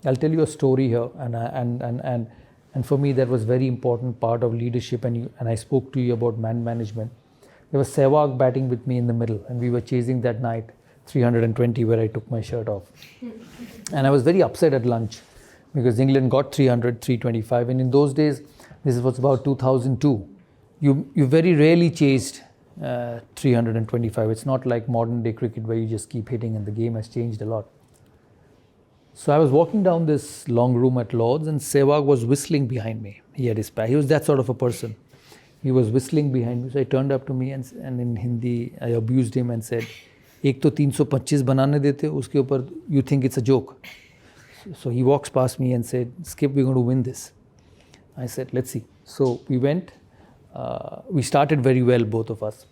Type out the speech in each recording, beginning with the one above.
I'll tell you a story here, and for me that was very important part of leadership. And I spoke to you about man management. There was 𝗦𝘂𝗃𝗀𝗺 batting with me in the middle, and we were chasing that night 320 where I took my shirt off. And I was very upset at lunch because England got 300, 325, and in those days, this was about 2002. You very rarely chased 325. It's not like modern day cricket where you just keep hitting, and the game has changed a lot. So I was walking down this long room at Lord's, and 𝗦𝘂𝗃𝗀𝗺 was whistling behind me. He had his pack. He was that sort of a person. He was whistling behind me. So he turned up to me and in Hindi, I abused him and said, "एक तो 325 बनाने देते हो, उसके ऊपर you think it's a joke." So he walks past me and said, "Skip, we're going to win this." I said, "Let's see." So we went. We started very well, both of us.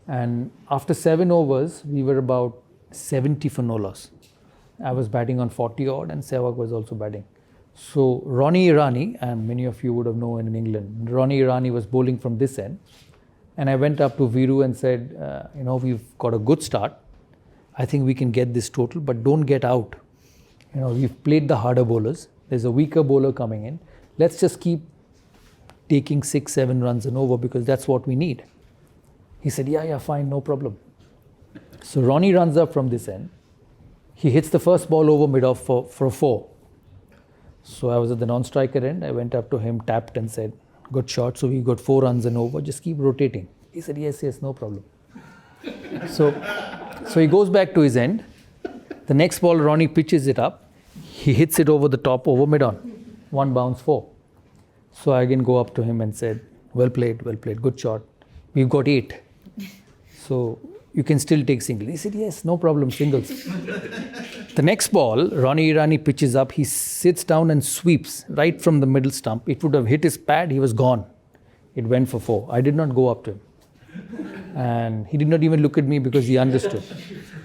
And after 7 overs, we were about 70 for no loss. I was batting on 40 odd, and 𝗦𝘂𝗃𝗀𝗺 was also batting. So 𝗦𝘂𝗰𝗲𝗺𝗃𝗀𝗺, and many of you would have known in England, 𝗦𝘂𝗰𝗲𝗃𝗀𝗺𝗃𝗀𝗺 was bowling from this end. And I went up to Viru and said, we've got a good start. I think we can get this total, but don't get out. We've played the harder bowlers. There's a weaker bowler coming in. Let's just keep taking 6-7 runs and over, because that's what we need. He said, yeah, fine, no problem. So Ronnie runs up from this end. He hits the first ball over mid-off for a 4. So I was at the non-striker end. I went up to him, tapped and said, "Good shot. So we got 4 runs and over. Just keep rotating." He said, yes, no problem. So he goes back to his end. The next ball, Ronnie pitches it up. He hits it over the top, over mid-on. 1 bounce, 4. So I again go up to him and said, well played, good shot. We've got 8. So you can still take single. He said, yes, no problem, singles. The next ball, 𝗦𝘂𝗰𝗃𝗀𝗺𝗃𝗀𝗺 pitches up. He sits down and sweeps right from the middle stump. It would have hit his pad. He was gone. It went for 4. I did not go up to him. And he did not even look at me because he understood.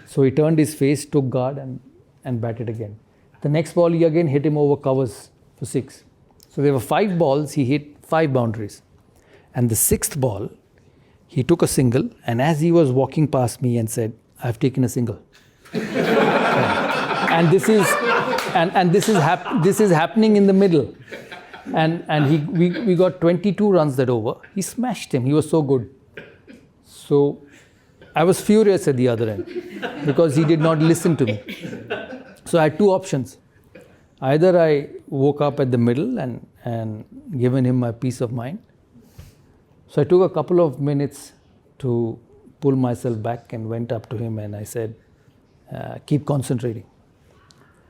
So he turned his face, took guard and batted again. The next ball, he again hit him over covers for 6. So there were 5 balls. He hit 5 boundaries. And the 6th ball, he took a single, and as he was walking past me and said, "I've taken a single." And this is happening in the middle. And we got 22 runs that over. He smashed him. He was so good. So I was furious at the other end because he did not listen to me. So I had 2 options. Either I woke up at the middle and given him my peace of mind. So I took a couple of minutes to pull myself back and went up to him and I said, keep concentrating.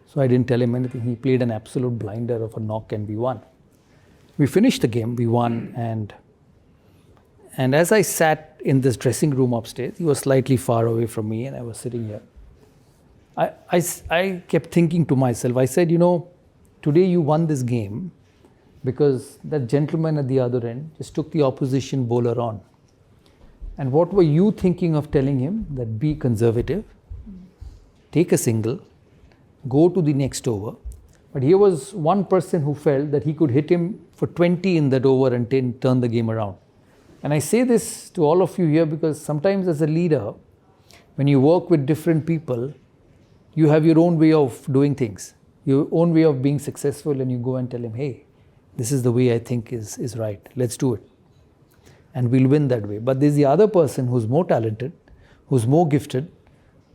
So I didn't tell him anything. He played an absolute blinder of a knock and we won. We finished the game, we won, and as I sat in this dressing room upstairs, he was slightly far away from me and I was sitting here. I kept thinking to myself, I said, today you won this game because that gentleman at the other end just took the opposition bowler on. And what were you thinking of telling him? That be conservative, take a single, go to the next over. But here was one person who felt that he could hit him for 20 in that over and turn the game around. And I say this to all of you here because sometimes as a leader, when you work with different people, you have your own way of doing things, your own way of being successful, and you go and tell him, hey, this is the way I think is right. Let's do it. And we'll win that way. But there's the other person who's more talented, who's more gifted,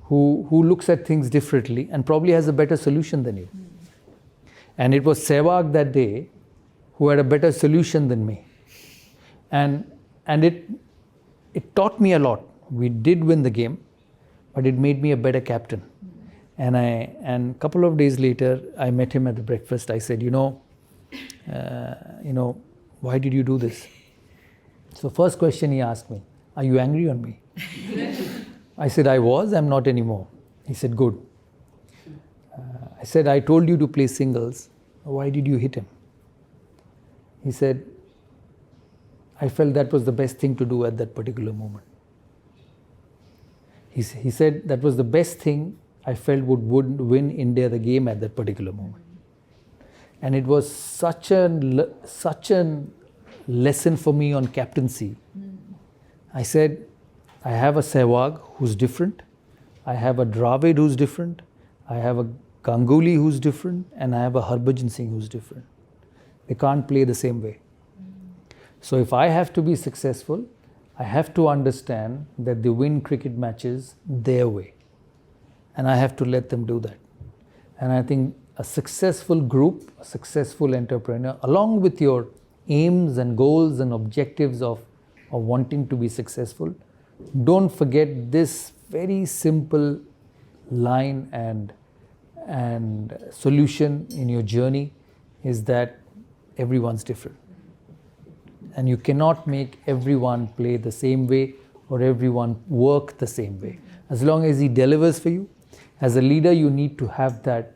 who looks at things differently and probably has a better solution than you. And it was 𝗦𝘂𝗃𝗀𝗺𝗃𝗀𝗺 that day who had a better solution than me. And it taught me a lot. We did win the game, but it made me a better captain. And a couple of days later, I met him at the breakfast. I said, why did you do this? So first question he asked me, are you angry on me? I said, I was, I'm not anymore. He said, good. I said, I told you to play singles. Why did you hit him? He said, I felt that was the best thing to do at that particular moment. He said that was the best thing I felt would win India the game at that particular moment. And it was such a lesson for me on captaincy. I said, I have a 𝗦𝘂𝗃𝗀𝗺𝗃𝗀𝗺 who's different. I have a Dravid who's different. I have a Ganguly who's different and I have a Harbhajan Singh who's different. They can't play the same way. So if I have to be successful, I have to understand that they win cricket matches their way. And I have to let them do that. And I think a successful group, a successful entrepreneur, along with your aims and goals and objectives of wanting to be successful, don't forget this very simple line and solution in your journey is that everyone's different. And you cannot make everyone play the same way or everyone work the same way. As long as he delivers for you, as a leader, you need to have that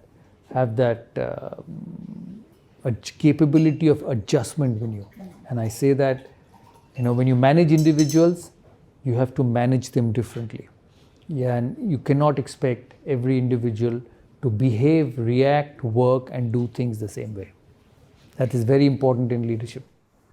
a capability of adjustment in you. And I say that, when you manage individuals, you have to manage them differently. Yeah, and you cannot expect every individual to behave, react, work, and do things the same way. That is very important in leadership.